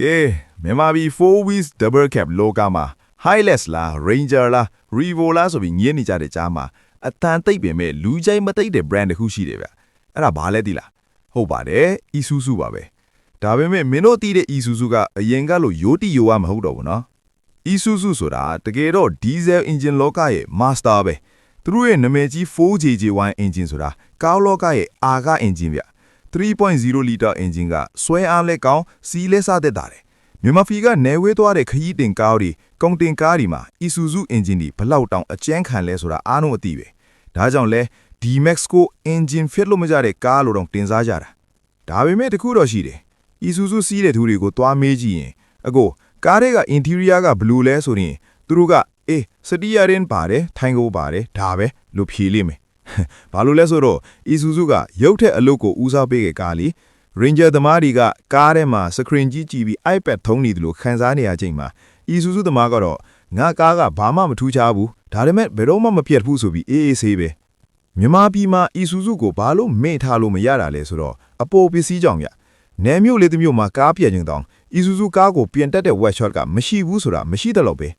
ကဲမြန်မာပြည်4 wheels double cab လောကမှာ Hilux လား Ranger လား Revo လားဆိုပြီးညင်းနေကြတဲ့ကြားမှာအတန်သိပ်ပင်မဲ့လူကြိုက်မသိတဲ့ brand တစ်ခုရှိတယ်ဗျအဲ့ဒါဘာလဲသိလားဟုတ်ပါတယ် Isuzu ပါပဲဒါပေမဲ့မင်းတို့သိတဲ့ Isuzu ကအရင်ကလို့ရိုးတိရိုးဝမဟုတ်တော့ဘူးနော် Isuzu ဆိုတာတကယ်တော့ diesel engine လောကရဲ့ master ပဲသူတို့ရဲ့နာမည်ကြီး 4JJ1 engine ဆိုတာကားလောကရဲ့အာက engine ဗျ3.0 liter engine ကဆွဲအားလက်ကောင်းစီးလက်စသက်တာတယ်မြန်မာဖီကနေဝဲသွားတဲ့ခရီးတင်ကားတွေကုန်တင်ကားတွေမှာ Isuzu engine တွေဘလောက်တောင်အကျန်းခံလဲဆိုတာအားလုံးအသိပဲဒါကြောင့်လဲ D-Max ကို engine fit လို့မကြတဲ့ကားလို့တော့တင်စားကြတာဒါပေမဲ့တခုတော့ရှိတယ် Isuzu စီးတဲ့သူတွေကိုသွားမေးကြည့်ရင်အကိုကားတွေက interior ကဘယ်လိုလဲဆိုရင်သူတို့ကစတီးယာရင်ပါတယ်ထိုင်ကိုပါတယ်ဒါပဲလို့ဖြေလိမ့်မယ်ဘာလို့လဲဆိုတော့ Isuzu ကရုပ်ထက်အလုပ်ကိုဦးစားပေးခဲ့ကားလी Ranger သမားတွေကကားထဲမှာ screen ကြီးကြည့်ပြီး iPad ထုံးနေတယ်လို့ခန်းစားနေရချိန်မှာ Isuzu သမားကတော့ငါကားကဘာမှမထူးခြားဘူးဒါပေမဲ့ဘယ်တော့မှမပြတ်ဘူးဆိုပြီးအေးအေးဆေးပဲမြန်မာပြည်မှာ Isuzu ကိုဘာလို့မေ့ထားလို့မရတာလဲဆိုတော့အပေါ်ပစ္စည်းကြောင့်ဗျနယ်မြို့လေးတစ်မြို့မှာကားပြည့်ခြင်းတောင် Isuzu ကားကိုပြင်တက်တဲ့ workshop ကမရှိဘူးဆိုတာမရှိတယ်လို့ပဲ